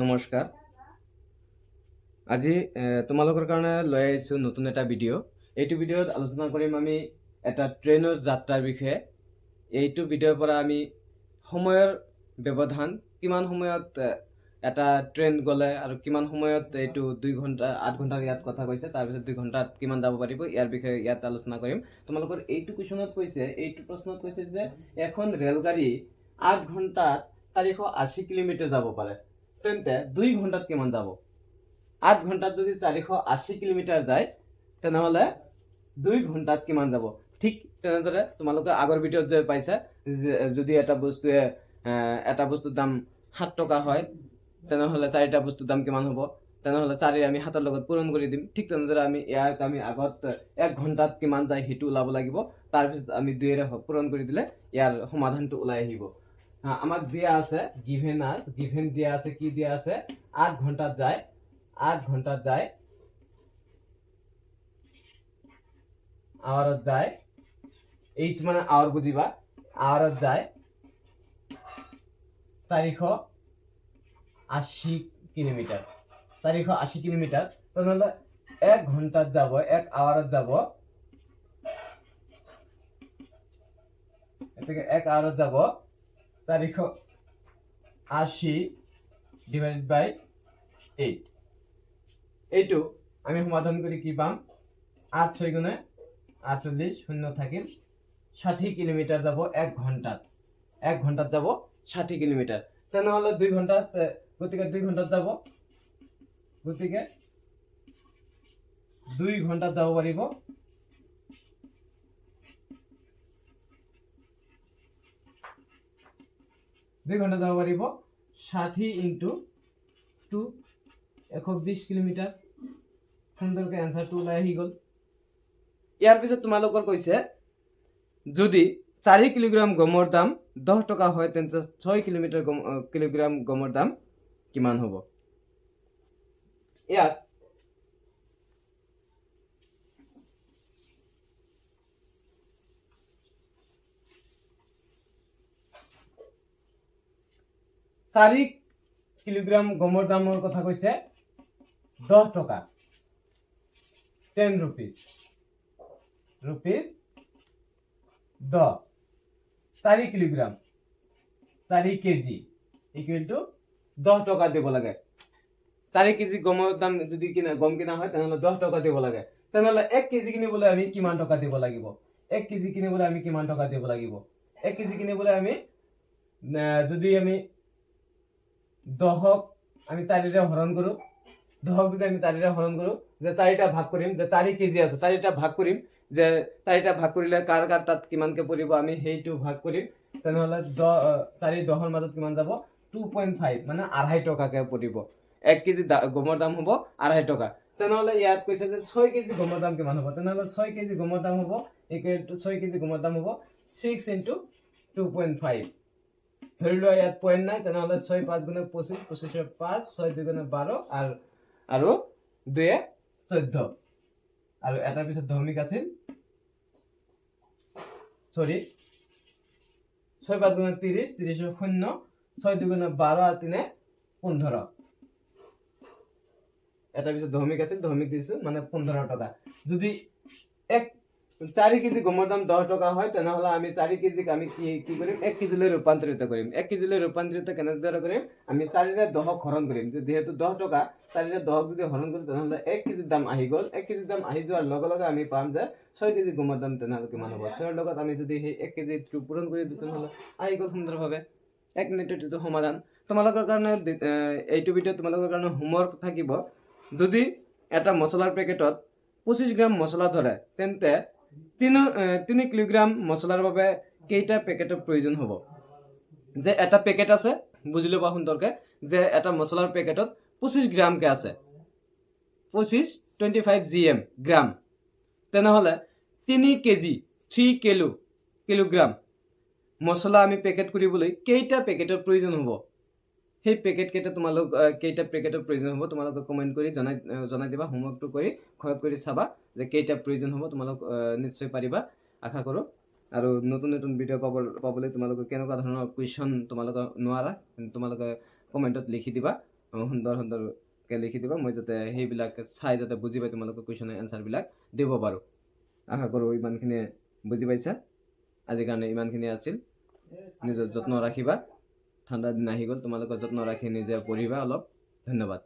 নমস্কাৰ। আজি তোমালোকৰ কাৰণে লৈ আহিছোঁ নতুন এটা ভিডিঅ'। এইটো ভিডিঅ'ত আলোচনা কৰিম আমি এটা ট্ৰেইনৰ যাত্ৰাৰ বিষয়ে। এইটো ভিডিঅ'ৰ পৰা আমি সময়ৰ ব্যৱধান, কিমান সময়ত এটা ট্ৰেইন গ'লে আৰু কিমান সময়ত এইটো 2 ঘণ্টা 8 ঘণ্টাৰ ইয়াত কথা কৈছে, তাৰপিছত 2 ঘণ্টাত কিমান যাব পাৰিব, ইয়াৰ বিষয়ে ইয়াত আলোচনা কৰিম। তোমালোকৰ এইটো প্ৰশ্নত কৈছে যে এখন ৰেলগাড়ী 8 ঘণ্টাত 480 কিলোমিটাৰ যাব পাৰে, তেন্তে 2 ঘণ্টাত কিমান যাব? 8 ঘণ্টাত যদি 480 কিলোমিটাৰ যায়, তেনেহ'লে 2 ঘণ্টাত কিমান যাব? ঠিক তেনেদৰে তোমালোকে আগৰ ভিডিঅ'ত যে পাইছা, যদি এটা বস্তুৰ দাম 7 টকা হয়, তেনেহ'লে 4টা বস্তুৰ দাম কিমান হ'ব? তেনেহ'লে 4 আমি 7ৰ লগত পূৰণ কৰি দিম। ঠিক তেনেদৰে আমি আগত 1 ঘণ্টাত কিমান যায় সেইটো ওলাব লাগিব। তাৰপিছত আমি 2ৰে পূৰণ কৰি দিলে ইয়াৰ সমাধানটো ওলাই আহিব। আমাক দিয়া আছে গিভেন দিয়া আছে, কি দিয়া আছে? 8 ঘণ্টাত যায় আৱাৰত যায়, এইচ মানে আৱাৰ বুজিবা, আৱাৰত যায় 480 কিলোমিটাৰ। তেনেহ'লে 1 ঘণ্টাত যাব, 1 আৱাৰত যাব, 480 ডিভাইডেড বাই 8। এইটো আমি সমাধান কৰি কি পাম? 8 6 গুণে 48, শূন্য থাকিল, 60 কিলোমিটাৰ যাব 1 ঘণ্টাত। 1 ঘণ্টাত যাব 60 কিলোমিটাৰ। তেনেহ'লে 2 ঘণ্টাত, গতিকে 2 ঘণ্টাত যাব, গতিকে 2 ঘণ্টাত যাব পাৰিব 60 ইনটু 2, 120 কিলোমিটাৰ। সুন্দৰকৈ এনসাৰটো ওলাই আহি গ'ল। ইয়াৰ পিছত তোমালোকৰ কৈছে যদি 4 কিলোগ্ৰাম গমৰ দাম 10 টকা হয়, তেন্তে 6 কিলোগ্ৰাম গমৰ দাম কিমান হ'ব? ইয়াত 4 কিলোগ্ৰাম গমৰ দামৰ কথা কৈছে 10 টকা, 10 rupees 10। 4 kilogram 4 KG equal to 10 টকা দিব লাগে। 4 কেজি গমৰ দাম যদি গম কিনা হয়, তেনেহ'লে 10 টকা দিব লাগে। তেনেহ'লে 1 কেজি কিনিবলৈ আমি কিমান টকা দিব লাগিব? 1 কেজি কিনিবলৈ আমি কিমান টকা দিব লাগিব? 1 কেজি কিনিবলৈ আমি যদি আমি 10ক আমি 4ৰে হৰণ কৰোঁ, 10ক যদি আমি 4ৰে হৰণ কৰোঁ, যে 4টা ভাগ কৰিম, যে 4 কেজি আছে 4টা ভাগ কৰিম, যে 4টা ভাগ কৰিলে কাৰ তাত কিমানকৈ পৰিব আমি সেইটো ভাগ কৰিম। তেনেহ'লে 4 10ৰ মাজত কিমান যাব? 2.5, মানে 2.5 টকাকৈ পৰিব। 1 কেজি গমৰ দাম হ'ব 2.5 টকা। তেনেহ'লে ইয়াত কৈছে যে 6 কেজি গমৰ দাম কিমান হ'ব? তেনেহ'লে 6 কেজি গমৰ দাম হ'ব ইকুৱেল টু 6 কেজি গমৰ দাম হ'ব 6 ইনটু 2.5। ধৰি লোৱা ইয়াত পইণ্ট নাই, তেনেহ'লে 6 5 গুণে 25, 25 5, 6 2 গুণে 12, আৰু 2 14, আৰু এটাৰ পিছত দশমিক আছিল, 6 5 গুণে 30, 30 শূন্য, 6 2 গুণে 12 আর 3 15, এটার পিছত দশমিক আছিল, দশমিক দিছো, মানে 15 টকা। যদি 4 কেজি গমৰ দাম 10 টকা হয়, তেনেহ'লে আমি 4 কেজিক আমি কি কৰিম? 1 কেজিলৈ ৰূপান্তৰিত কৰিম। 1 কেজিলৈ ৰূপান্তৰিত কেনেদৰে কৰিম? আমি 4ৰে 10ক হৰণ কৰিম। যিহেতু 10 টকা, 4ৰে 10ক যদি হৰণ কৰোঁ, তেনেহ'লে 1 কেজিৰ দাম আহি গ'ল। 1 কেজিৰ দাম আহি যোৱাৰ লগে লগে আমি পাম যে 6 কেজি গমৰ দাম তেনেহ'লে কিমান হ'ব? 6ৰ লগত আমি যদি সেই 1 কেজিটো পূৰণ কৰি দিওঁ, তেনেহ'লে আহি গ'ল সুন্দৰভাৱে। 1 মিনিটত এইটো সমাধান। তোমালোকৰ কাৰণে এইটো ভিডিঅ' তোমালোকৰ কাৰণে হোমৱৰ্ক থাকিব। যদি এটা মছলাৰ পেকেটত 25 গ্ৰাম মছলা ধৰে, তেন্তে 3 কিলোগ্ৰাম মছলাৰ বাবে কেইটা পেকেটৰ প্ৰয়োজন হ'ব? যে এটা পেকেট আছে, বুজি ল'বা সুন্দৰকৈ, যে এটা মছলাৰ পেকেটত 25 গ্ৰামকৈ আছে, 25 গ্ৰাম। তেনেহ'লে 3 কেজি 3 কিলোগ্ৰাম মছলা আমি পেকেট কৰিবলৈ কেইটা পেকেটৰ প্ৰয়োজন হ'ব? সেই পেকেট কেইটা কেইটা পেকেটৰ প্ৰয়োজন হ'ব তোমালোকে কমেণ্ট কৰি জনাই দিবা। হোমৱৰ্কটো কৰি ঘৰত কৰি চাবা যে কেইটা প্ৰয়োজন হ'ব। তোমালোক নিশ্চয় পাৰিবা, আশা কৰোঁ। আৰু নতুন নতুন ভিডিঅ' পাবলৈ তোমালোকে কেনেকুৱা ধৰণৰ কুৱেশ্যন তোমালোকে নোৱাৰা, তোমালোকে কমেণ্টত লিখি দিবা। সুন্দৰ সুন্দৰকৈ লিখি দিবা মই যাতে সেইবিলাক চাই যাতে বুজি পাই তোমালোকে কুৱেশ্যনৰ এনচাৰবিলাক দিব পাৰোঁ। আশা কৰোঁ ইমানখিনিয়ে বুজি পাইছা। আজিৰ কাৰণে ইমানখিনি আছিল। নিজৰ যত্ন ৰাখিবা। ঠাণ্ডা দিন আহি গ'ল, তোমালোকৰ যত্ন ৰাখি নিজে পঢ়িবা অলপ। ধন্যবাদ।